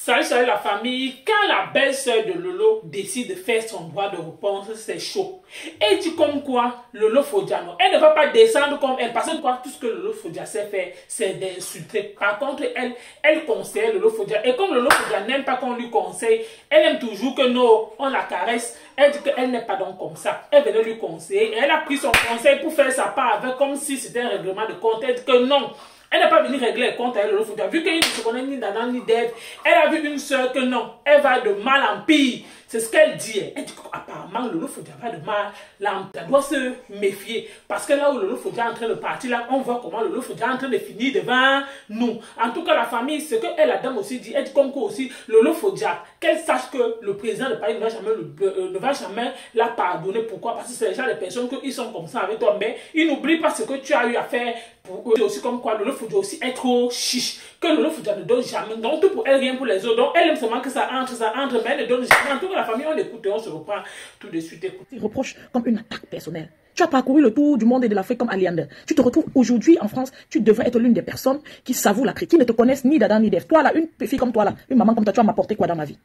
Salut la famille. Quand la belle-sœur de Lolo décide de faire son droit de réponse, c'est chaud. Elle dit comme quoi Lolo Fodiano, elle ne va pas descendre comme elle, parce que quoi, tout ce que Lolo Fodia sait faire, c'est d'insulter. Par contre, elle conseille Lolo Fodia. Et comme Lolo Fodia n'aime pas qu'on lui conseille, elle aime toujours que non, on la caresse. Elle dit qu'elle n'est pas donc comme ça. Elle venait lui conseiller et elle a pris son conseil pour faire sa part avec comme si c'était un règlement de compte. Elle dit que non. Elle n'a pas venu régler les comptes avec Lolo Fodia. Vu qu'elle ne se connaît ni d'Adam ni d'Ève, elle a vu une soeur que non, elle va de mal en pire. C'est ce qu'elle dit. Elle dit qu'apparemment Lolo Fodia va de mal en pire. Elle doit se méfier. Parce que là où Lolo Fodia est en train de partir, là, on voit comment Lolo Fodia est en train de finir devant nous. En tout cas, la famille, ce que elle, la dame aussi dit, elle dit comme quoi aussi, Lolo Fodia, qu'elle sache que le président de Paris ne va jamais la pardonner. Pourquoi? Parce que c'est déjà les personnes qui sont comme ça avec toi. Mais ils n'oublient pas ce que tu as eu à faire pour eux. Aussi comme quoi Lolo Fodia aussi est trop chiche. Que Lolo Fodia ne donne jamais. Donc tout pour elle, rien pour les autres. Donc elle aime seulement que ça entre, mais elle ne donne jamais. En tout cas, la famille, on écoute et on se reprend tout de suite. Tu reproches comme une attaque personnelle. Tu as parcouru le tour du monde et de l'Afrique comme Aliander. Tu te retrouves aujourd'hui en France. Tu devrais être l'une des personnes qui savouent la critique, qui ne te connaissent ni d'Adam ni d'Ève. Toi là, une fille comme toi là, une maman comme toi, tu vas m'apporter quoi dans ma vie?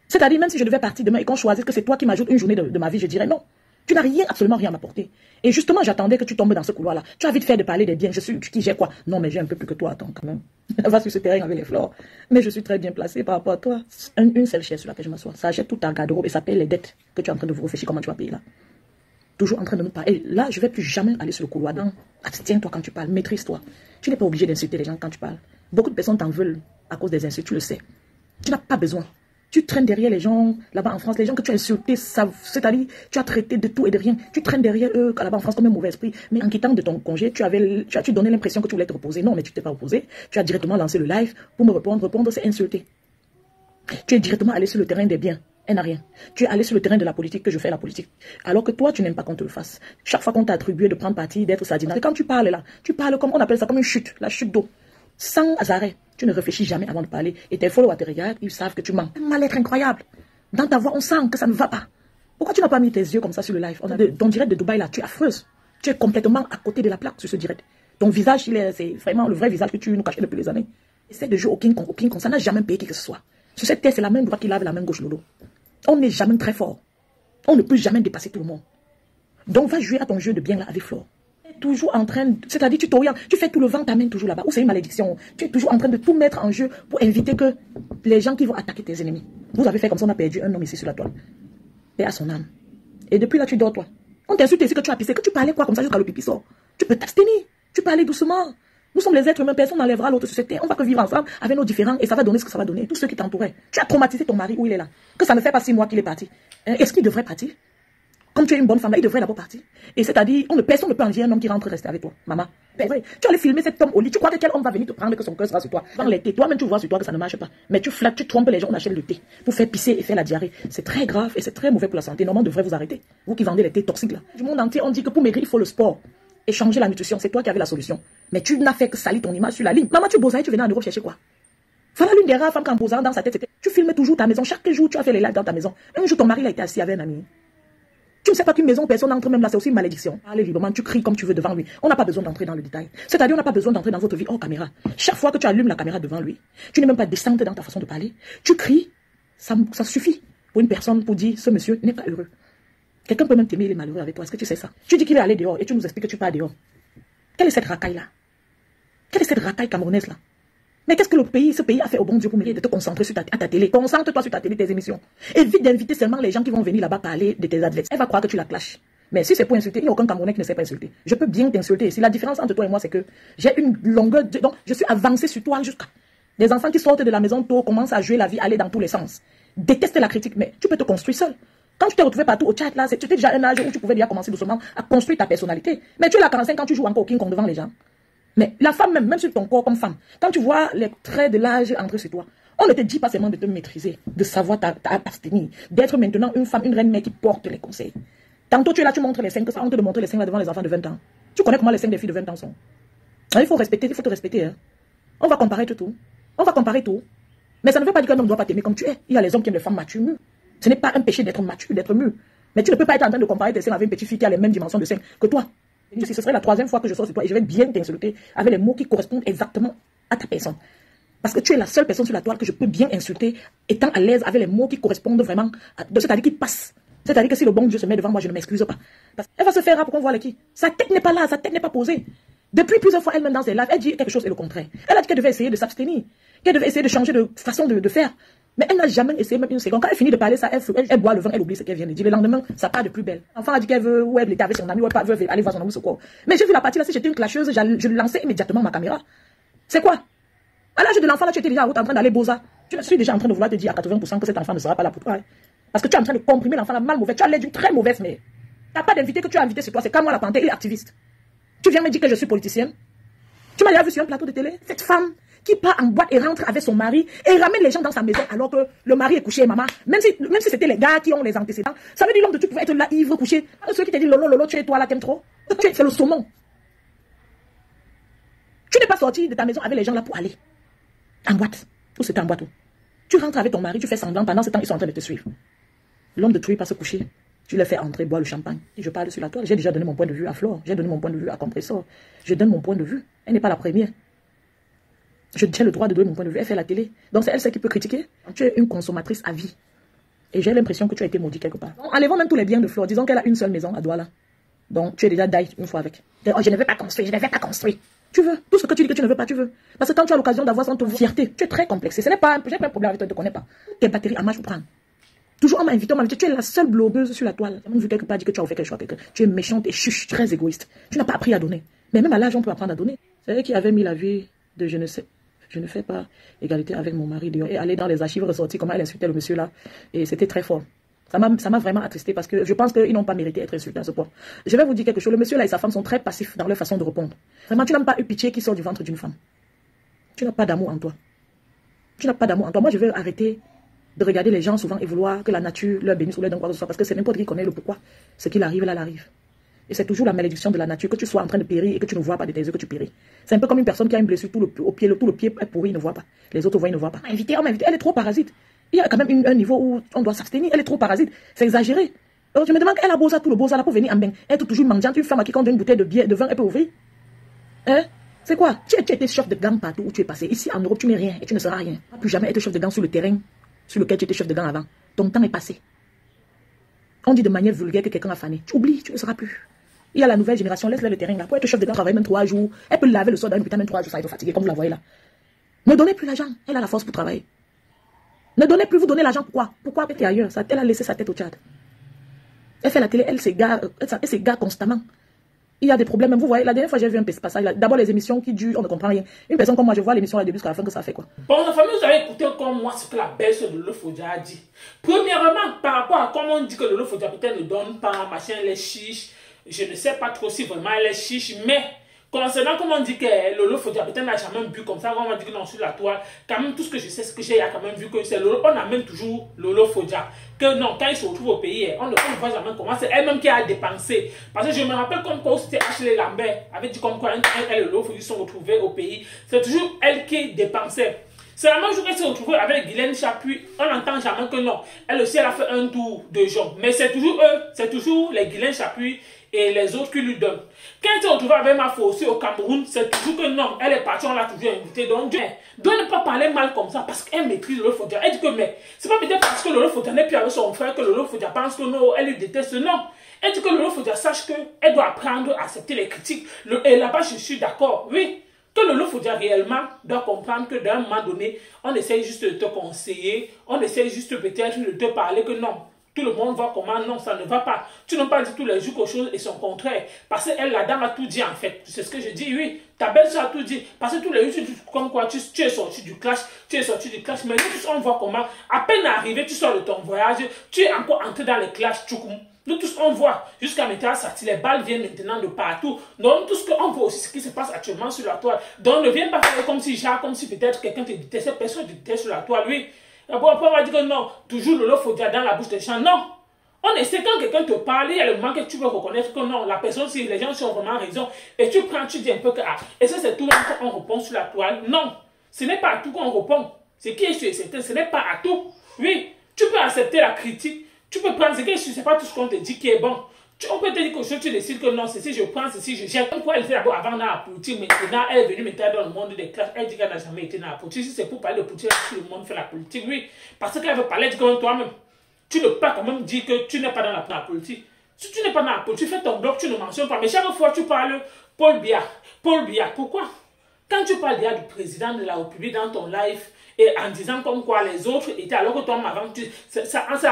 C'est-à-dire, même si je devais partir demain et qu'on choisisse que c'est toi qui m'ajoutes une journée de ma vie, je dirais non. Tu n'as rien, absolument rien à m'apporter. Et justement, j'attendais que tu tombes dans ce couloir-là. Tu as vite fait de parler des biens. Je suis qui, j'ai quoi? Non, mais j'ai un peu plus que toi, attends quand même. Va sur ce terrain avec les fleurs. Mais je suis très bien placée par rapport à toi. Une seule chaise sur laquelle je m'assois. Ça achète tout ta garde-robe et ça paye les dettes que tu es en train de vous réfléchir comment tu vas payer là. Toujours en train de nous parler. Et là, je ne vais plus jamais aller sur le couloir. Abstiens-toi quand tu parles. Maîtrise-toi. Tu n'es pas obligé d'insulter les gens quand tu parles. Beaucoup de personnes t'en veulent à cause des insultes, tu le sais. Tu n'as pas besoin. Tu traînes derrière les gens, là-bas en France, les gens que tu as insultés, c'est-à-dire, tu as traité de tout et de rien. Tu traînes derrière eux, là-bas en France, comme un mauvais esprit. Mais en quittant de ton congé, tu donnais l'impression que tu voulais te reposer. Non, mais tu ne t'es pas reposé. Tu as directement lancé le live pour me répondre. Répondre, c'est insulter. Tu es directement allé sur le terrain des biens. Elle n'a rien. Tu es allé sur le terrain de la politique, que je fais la politique. Alors que toi, tu n'aimes pas qu'on te le fasse. Chaque fois qu'on t'a attribué de prendre parti, d'être sardinal, et quand tu parles là, tu parles comme, on appelle ça comme une chute, la chute d'eau. Sans arrêt. Tu ne réfléchis jamais avant de parler. Et tes followers te regardent, ils savent que tu mens. Un mal-être incroyable. Dans ta voix, on sent que ça ne va pas. Pourquoi tu n'as pas mis tes yeux comme ça sur le live? Ton direct de Dubaï là, tu es affreuse. Tu es complètement à côté de la plaque sur ce direct. Ton visage, c'est vraiment le vrai visage que tu nous cachais depuis les années. Essaie de jouer au King Kong. Ça n'a jamais payé qui que ce soit. Sur cette terre, c'est la main droite qui lave la main gauche, Lolo. On n'est jamais très fort. On ne peut jamais dépasser tout le monde. Donc va jouer à ton jeu de bien là avec Flore. Toujours en train, c'est-à-dire tu t'orientes, tu fais tout le vent, t'amènes toujours là-bas, ou c'est une malédiction. Tu es toujours en train de tout mettre en jeu pour éviter que les gens qui vont attaquer tes ennemis. Vous avez fait comme ça, on a perdu un homme ici sur la toile. Paix à son âme. Et depuis là, tu dors toi. On t'insulte ici que tu as pissé, que tu parlais quoi comme ça jusqu'à le pipi sort. Tu peux t'abstenir, tu parlais doucement. Nous sommes les êtres humains, personne n'enlèvera l'autre sur cette terre. On va que vivre ensemble avec nos différents et ça va donner ce que ça va donner. Tous ceux qui t'entouraient. Tu as traumatisé ton mari où il est là. Que ça ne fait pas 6 mois qu'il est parti. Est-ce qu'il devrait partir? Comme tu es une bonne femme, là, il devrait d'abord partir. Et c'est-à-dire, personne ne peut envier un homme qui rentre rester avec toi, maman. Tu allais filmer cet homme au lit, tu crois que quel homme va venir te prendre que son cœur sera sur toi? Dans les thés, toi-même tu vois sur toi que ça ne marche pas. Mais tu flattes, tu trompes les gens, on achète le thé pour faire pisser et faire la diarrhée. C'est très grave et c'est très mauvais pour la santé. Normalement, on devrait vous arrêter. Vous qui vendez les thés toxiques là. Du monde entier, on dit que pour maigrir, il faut le sport. Et changer la nutrition, c'est toi qui avais la solution. Mais tu n'as fait que salir ton image sur la ligne. Maman, tu bosais, tu venais en Europe chercher quoi? Voilà l'une des rares femmes qui en posant dans sa tête, c'était tu filmes toujours ta maison. Chaque jour, tu as fait les lives dans ta maison. Un jour, ton mari a été assis avec un ami. Tu ne sais pas qu'une maison où personne n'entre même là, c'est aussi une malédiction. Parlez librement, tu cries comme tu veux devant lui. On n'a pas besoin d'entrer dans le détail. C'est-à-dire, on n'a pas besoin d'entrer dans votre vie hors caméra. Chaque fois que tu allumes la caméra devant lui, tu n'es même pas décente dans ta façon de parler. Tu cries, ça suffit pour une personne pour dire ce monsieur n'est pas heureux. Quelqu'un peut même t'aimer, il est malheureux avec toi. Est-ce que tu sais ça? Tu dis qu'il est allé dehors et tu nous expliques que tu pars dehors. Quelle est cette racaille-là? Quelle est cette racaille camerounaise là? Mais qu'est-ce que ce pays a fait au bon Dieu pour mériter de te concentrer sur ta télé? Concentre-toi sur ta télé, tes émissions. Évite d'inviter seulement les gens qui vont venir là-bas parler de tes adversaires. Elle va croire que tu la clashes. Mais si c'est pour insulter, il n'y a aucun Camerounais qui ne sait pas insulter. Je peux bien t'insulter. Si la différence entre toi et moi, c'est que j'ai une longueur donc je suis avancée sur toi jusqu'à. Des enfants qui sortent de la maison tôt commencent à jouer la vie, aller dans tous les sens. Déteste la critique, mais tu peux te construire seul. Quand tu t'es retrouvé partout au chat là, tu étais déjà à un âge où tu pouvais déjà commencer doucement à construire ta personnalité. Mais tu es là à 45 ans, tu joues encore au King Kong devant les gens. Mais la femme même sur ton corps comme femme, quand tu vois les traits de l'âge entrer sur toi, on ne te dit pas seulement de te maîtriser, de savoir t'abstenir, d'être maintenant une femme, une reine mère qui porte les conseils. Tantôt tu es là, tu montres les seins, que ça honte de montrer les seins là devant les enfants de 20 ans. Tu connais comment les seins des filles de 20 ans sont. Il faut te respecter. Hein. On va comparer tout. On va comparer tout. Mais ça ne veut pas dire qu'un homme ne doit pas t'aimer comme tu es. Il y a les hommes qui aiment les femmes matures mûres. Ce n'est pas un péché d'être mature, d'être mûr. Mais tu ne peux pas être en train de comparer tes seins avec une petite fille qui a les mêmes dimensions de seins que toi. Si ce serait la 3e fois que je sors sur toi et je vais bien t'insulter avec les mots qui correspondent exactement à ta personne. Parce que tu es la seule personne sur la toile que je peux bien insulter, étant à l'aise avec les mots qui correspondent vraiment, c'est-à-dire qui passent. C'est-à-dire que si le bon Dieu se met devant moi, je ne m'excuse pas. Elle va se faire pour qu'on voit qui. Sa tête n'est pas là, sa tête n'est pas posée. Depuis plusieurs fois, elle-même dans ses lives, elle dit quelque chose et le contraire. Elle a dit qu'elle devait essayer de s'abstenir, qu'elle devait essayer de changer de façon de faire. Mais elle n'a jamais essayé, même une seconde. Quand elle finit de parler ça, elle boit le vin, elle oublie ce qu'elle vient de dire. Le lendemain, ça part de plus belle. L'enfant a dit qu'elle veut, ou elle était avec son ami, ou elle veut aller voir son ami secours. Mais j'ai vu la partie là, si j'étais une clasheuse, je lançais immédiatement ma caméra. C'est quoi? À l'âge de l'enfant là, tu étais déjà en train d'aller Beaux-Arts. Je suis déjà en train de vouloir te dire à 80% que cet enfant ne sera pas là pour toi. Hein. Parce que tu es en train de comprimer l'enfant là mal mauvais. Tu as l'air d'une très mauvaise mère. Tu n'as pas d'invité que tu as invité sur toi. C'est comme moi la panthère, il est activiste. Tu viens me dire que je suis politicienne. Tu m'as déjà vu sur un plateau de télé. Cette femme qui part en boîte et rentre avec son mari et ramène les gens dans sa maison alors que le mari est couché, maman. Même si c'était les gars qui ont les antécédents. Ça veut dire l'homme de tu pouvais être là, ivre, couché. Ceux qui te disent lolo, tu es toi là, t'aimes trop. C'est le saumon. Tu n'es pas sorti de ta maison avec les gens là pour aller en boîte. Ou c'était en boîte. Tu rentres avec ton mari, tu fais semblant. Pendant ce temps, ils sont en train de te suivre. L'homme de truie pas se coucher. Tu le fais entrer, boire le champagne. Si je parle sur la toile, j'ai déjà donné mon point de vue à Flore. J'ai donné mon point de vue à Compressor. Je donne mon point de vue. Elle n'est pas la première. J'ai le droit de donner mon point de vue. Elle fait la télé. Donc c'est elle celle qui peut critiquer. Tu es une consommatrice à vie. Et j'ai l'impression que tu as été maudit quelque part. Enlevons même tous les biens de Flore. Disons qu'elle a une seule maison à Douala. Donc tu es déjà die une fois avec. Oh, je ne veux pas construire, je ne vais pas construire. Tu veux. Tout ce que tu dis que tu ne veux pas, tu veux. Parce que quand tu as l'occasion d'avoir son fierté, tu es très complexé. Ce n'est pas j'ai pas un problème avec toi, je ne te connais pas. Tes batteries en marche pour prendre. Toujours on m'a invité, tu es la seule blogueuse sur la toile. J'ai même vu quelque part dire que tu as fait quelque chose à quelqu'un. Tu es méchante et chuche, très égoïste. Tu n'as pas appris à donner. Mais même à l'âge, on peut apprendre à donner. C'est elle qui avait mis la vie de je ne fais pas égalité avec mon mari dehors. Et aller dans les archives ressortir comment elle insultait le monsieur là. Et c'était très fort. Ça m'a vraiment attristé parce que je pense qu'ils n'ont pas mérité d'être insultés à ce point. Je vais vous dire quelque chose. Le monsieur là et sa femme sont très passifs dans leur façon de répondre. Vraiment, tu n'as pas eu pitié qui sort du ventre d'une femme. Tu n'as pas d'amour en toi. Tu n'as pas d'amour en toi. Moi, je vais arrêter de regarder les gens souvent et vouloir que la nature leur bénisse ou leur donne quoi que ce soit. Parce que c'est n'importe qui connaît le pourquoi. Ce qu'il arrive, là, l'arrive. Et c'est toujours la malédiction de la nature, que tu sois en train de périr et que tu ne vois pas de tes yeux que tu péris. C'est un peu comme une personne qui a une blessure tout le pied est pourri, il ne voit pas. Les autres voient, il ne voit pas. On m'a invité, elle est trop parasite. Il y a quand même un niveau où on doit s'abstenir. Elle est trop parasite. C'est exagéré. Alors je me demande, elle a beau ça, tout le beau ça là pour venir en bain. Elle est toujours mendiante, une femme à qui quand on donne une bouteille de bière, de vin, elle peut ouvrir. Hein? C'est quoi? Tu étais chef de gang partout où tu es passé. Ici en Europe, tu n'es rien et tu ne seras rien. Tu n'as plus jamais été chef de gang sur le terrain sur lequel tu étais chef de gang avant. Ton temps est passé. On dit de manière vulgaire que quelqu'un a fané. Tu oublies, tu ne seras plus. Il y a la nouvelle génération, laisse-le le terrain là. Pour être chef de gang, travailler même 3 jours. Elle peut laver le sol dans une putain même 3 jours, ça va être fatigué, comme vous la voyez là. Ne donnez plus l'argent. Elle a la force pour travailler. Ne donnez plus, vous donnez l'argent, pourquoi? Pourquoi elle était ailleurs? Elle a laissé sa tête au Tchad. Elle fait la télé, elle s'égare constamment. Il y a des problèmes. Vous voyez, la dernière fois, j'ai vu un passage. D'abord, les émissions qui durent, on ne comprend rien. Une personne comme moi, je vois l'émission à début jusqu'à la fin, que ça fait quoi? Bon, la famille, vous avez écouté comme moi ce que la belle-sœur de Lolo Fodia a dit. Premièrement, par rapport à comment on dit que Lolo Fodia peut-être ne donne pas, machin, les chiches. Je ne sais pas trop si vraiment elle est chiche, mais concernant comment on dit que Lolo Fodia peut-être n'a jamais bu comme ça, on dit que non, sur la toile, quand même tout ce que je sais, ce que j'ai quand même vu que c'est Lolo, on amène toujours Lolo Fodia. Que non, quand il se retrouve au pays, on ne voit jamais comment c'est elle-même qui a dépensé. Parce que je me rappelle comme quand c'était Ashley Lambert avait dit comme quoi elle et Lolo Fodia sont retrouvés au pays, c'est toujours elle qui dépensait. C'est la même chose qu'elle s'est retrouvée avec Guylaine Chapuis. On n'entend jamais que non. Elle aussi, elle a fait un tour de gens. Mais c'est toujours eux, c'est toujours les Guylaine Chapuis et les autres qui lui donnent. Quand elle s'est retrouvée avec Mafo aussi au Cameroun, c'est toujours que non. Elle est partie, on l'a toujours invitée. Donc, Dieu doit ne pas parler mal comme ça parce qu'elle maîtrise Lolo Fodia. Elle dit que, mais c'est pas peut-être parce que Lolo Fodia n'est plus avec son frère que Lolo Fodia pense que non, elle lui déteste. Non. Elle dit que Lolo Fodia sache qu'elle doit apprendre à accepter les critiques. Et là-bas, je suis d'accord. Oui. Que Lolo Fodia réellement doit comprendre que d'un moment donné, on essaie juste de te conseiller, on essaie juste peut-être de te parler que non, tout le monde voit comment non, ça ne va pas. Tu n'as pas dit tous les jours quelque chose et son contraire. Parce qu'elle, la dame, a tout dit en fait. C'est ce que je dis, oui. Ta belle-sœur a tout dit. Parce que tous les jours, tu dis comme quoi, tu es sorti du clash, mais nous tous, on voit comment, à peine arrivé, tu sors de ton voyage, tu es encore entré dans les clashs, nous tous on voit, jusqu'à maintenant, les balles viennent maintenant de partout. Donc tout ce qu'on voit aussi, ce qui se passe actuellement sur la toile. Donc ne viens pas faire comme si peut-être quelqu'un te dit, cette personne te dit sur la toile, oui. Après on va dire que non, toujours Lolo Fodia dans la bouche des gens, non. On essaie quand quelqu'un te parle, il y a le moment que tu veux reconnaître que non, la personne, si les gens sont vraiment raison, et tu prends, tu dis un peu que, ah, et ça c'est tout le monde qu'on répond sur la toile. Non, ce n'est pas à tout qu'on répond. Ce qui est sûr, ce n'est pas à tout. Oui, tu peux accepter la critique. Tu peux prendre ce qui est sûr, ce n'est pas tout ce qu'on te dit qui est bon. On peut te dire que tu décides que non, ceci, je prends ceci, je jette. Pourquoi elle fait d'abord avant dans la politique, maintenant elle est venue maintenant dans le monde des classes. Elle dit qu'elle n'a jamais été dans la politique. Si c'est pour parler de politique, tout le monde fait la politique, oui. Parce qu'elle veut parler, comme toi-même. Tu ne peux pas quand même dire que tu n'es pas dans la politique. Si tu n'es pas dans la politique, tu fais ton blog, tu ne mentionnes pas. Mais chaque fois tu parles Paul Biya. Paul Biya, pourquoi? Quand tu parles du président de la République dans ton live, et en disant comme quoi les autres étaient, alors que toi, avant,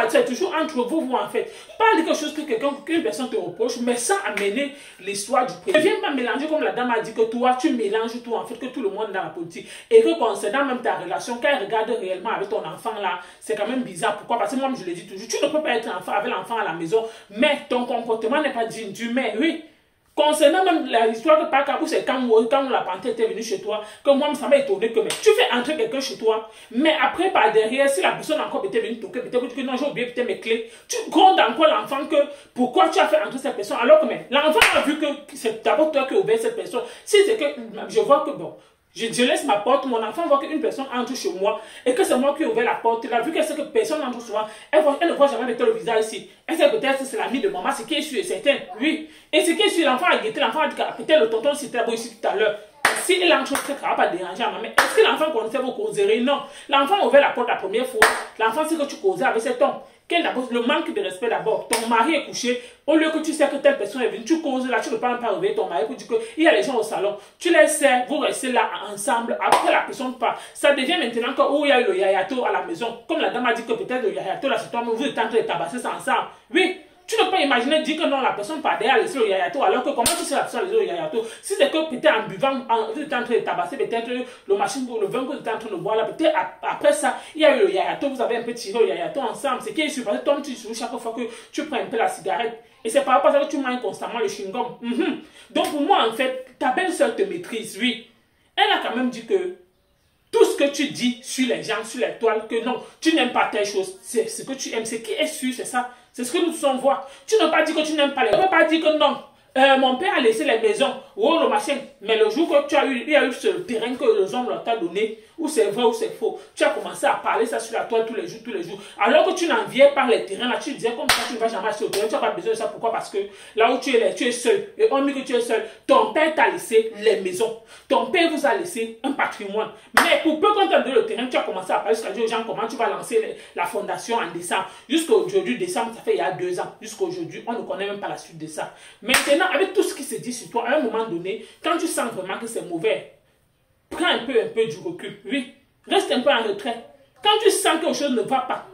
c'est toujours entre vous, en fait. Parle de quelque chose que qu'une personne te reproche, mais sans amener l'histoire du président. Ne viens pas mélanger comme la dame a dit que toi, tu mélanges tout, en fait, que tout le monde est dans la politique. Et que concernant même ta relation, quand elle regarde réellement avec ton enfant là, c'est quand même bizarre. Pourquoi? Parce que moi, je le dis toujours, tu ne peux pas être enfant avec l'enfant à la maison, mais ton comportement n'est pas digne du mais, oui. Concernant même l'histoire que par cas où c'est quand la panthère était venue chez toi, que moi ça m'a étonné que mais tu fais entrer quelqu'un chez toi, mais après par derrière, si la personne encore était venue toquer, peut-être que non, j'ai oublié peut-être mes clés, tu grondes encore l'enfant que pourquoi tu as fait entrer cette personne, alors que l'enfant a vu que c'est d'abord toi qui as ouvert cette personne. Si c'est que je vois que bon, je laisse ma porte, mon enfant voit qu'une personne entre chez moi et que c'est moi qui ai ouvert la porte. Elle a vu qu'elle sait que personne n'entre souvent. Elle ne voit jamais le visage ici. Elle sait peut-être que c'est l'ami de maman, ce qui est sûr et certain. Oui. Et ce qui est sûr, l'enfant a guetté, l'enfant a dit que peut-être le tonton c'était là ici tout à l'heure. Si elle entre, ça ne va pas déranger à maman. Est-ce que l'enfant connaissait vos causeries? Non. L'enfant a ouvert la porte la première fois. L'enfant sait que tu causais avec cet homme. Le manque de respect d'abord. Ton mari est couché. Au lieu que tu sais que telle personne est venue, tu causes là, tu ne peux pas réveiller ton mari pour dire qu'il y a les gens au salon. Tu les sais, vous restez là ensemble. Après la personne part. Ça devient maintenant que où il y a eu le yayato à la maison. Comme la dame a dit que peut-être le yayato là, c'est toi, vous êtes en train de tabasser ça ensemble. Oui. Tu ne peux pas imaginer dire que non, la personne part derrière laisser le yayato, alors que comment tu sais la personne a laissé le yayato? Si c'est que peut-être en buvant, vous êtes en train de tabasser peut-être le machine pour le vin que vous êtes en train de boire là, peut-être après ça, il y a eu le yayato, vous avez un peu tiré le yayato ensemble. C'est qui est sûr, parce que toi, tu souris chaque fois que tu prends un peu la cigarette. Et c'est par rapport à ça que tu manges constamment le chewing-gum. Donc pour moi, en fait, ta belle-sœur te maîtrise, oui. Elle a quand même dit que tout ce que tu dis sur les gens, sur les toiles, que non, tu n'aimes pas telle chose, c'est ce que tu aimes, c'est qui est sûr, c'est ça. C'est ce que nous sommes voir. Tu n'as pas dit que tu n'aimes pas les... Tu ne peux pas dire que non. Mon père a laissé les maisons, ou le machin. Mais le jour que il y a eu ce terrain que les hommes leur t'a donné, ou c'est vrai ou c'est faux, tu as commencé à parler ça sur la toile tous les jours. Alors que tu n'enviais pas les terrains, là, tu disais comme ça, tu ne vas jamais acheter au terrain, tu n'as pas besoin de ça. Pourquoi? Parce que là où tu es seul. Et hormis que tu es seul, ton père t'a laissé les maisons. Ton père vous a laissé un patrimoine. Mais pour peu qu'on t'a donné le terrain, tu as commencé à parler jusqu'à dire aux gens comment tu vas lancer la fondation en décembre. Jusqu'à aujourd'hui, décembre, ça fait il y a 2 ans. Jusqu'à aujourd'hui, on ne connaît même pas la suite de ça. Maintenant, avec tout ce qui se dit sur toi, à un moment donné, quand tu sens vraiment que c'est mauvais, prends un peu du recul. Oui, reste un peu en retrait. Quand tu sens que quelque chose ne va pas,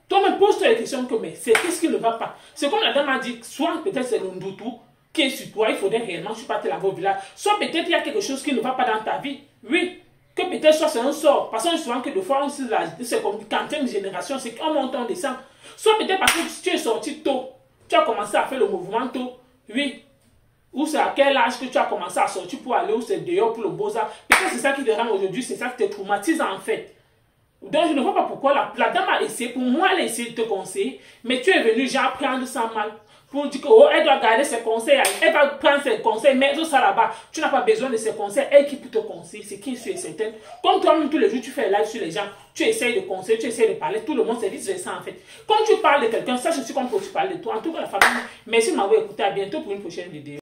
toi-même pose-toi la question que mais c'est qu'est-ce qui ne va pas? C'est comme la dame a dit, soit peut-être c'est le ndoutou qui est sur toi, il faudrait réellement tu partes laver au village, soit peut-être il y a quelque chose qui ne va pas dans ta vie. Oui, que peut-être soit c'est un sort. Parce qu'on souvent que des fois, c'est comme quand une génération, c'est qu'on monte, on descend. Soit peut-être parce que tu es sorti tôt, tu as commencé à faire le mouvement tôt. Oui. Ou c'est à quel âge que tu as commencé à sortir pour aller, ou c'est dehors pour le beaux-arts. Peut-être c'est ça qui te rend aujourd'hui, c'est ça qui te traumatise en fait. Donc je ne vois pas pourquoi la dame a essayé, pour moi elle a essayé de te conseiller, mais tu es venu genre prendre ça mal. Pour dire que oh, elle doit garder ses conseils, elle va prendre ses conseils, mettre ça là-bas. Tu n'as pas besoin de ses conseils, elle qui peut te conseiller, c'est qui est certain. Comme toi-même tous les jours tu fais live sur les gens, tu essayes de conseiller, tu essayes de parler, tout le monde c'est vice-versa en fait. Quand tu parles de quelqu'un, sache aussi comme tu parles de toi, en tout cas la famille. Merci de m'avoir écouté, à bientôt pour une prochaine vidéo.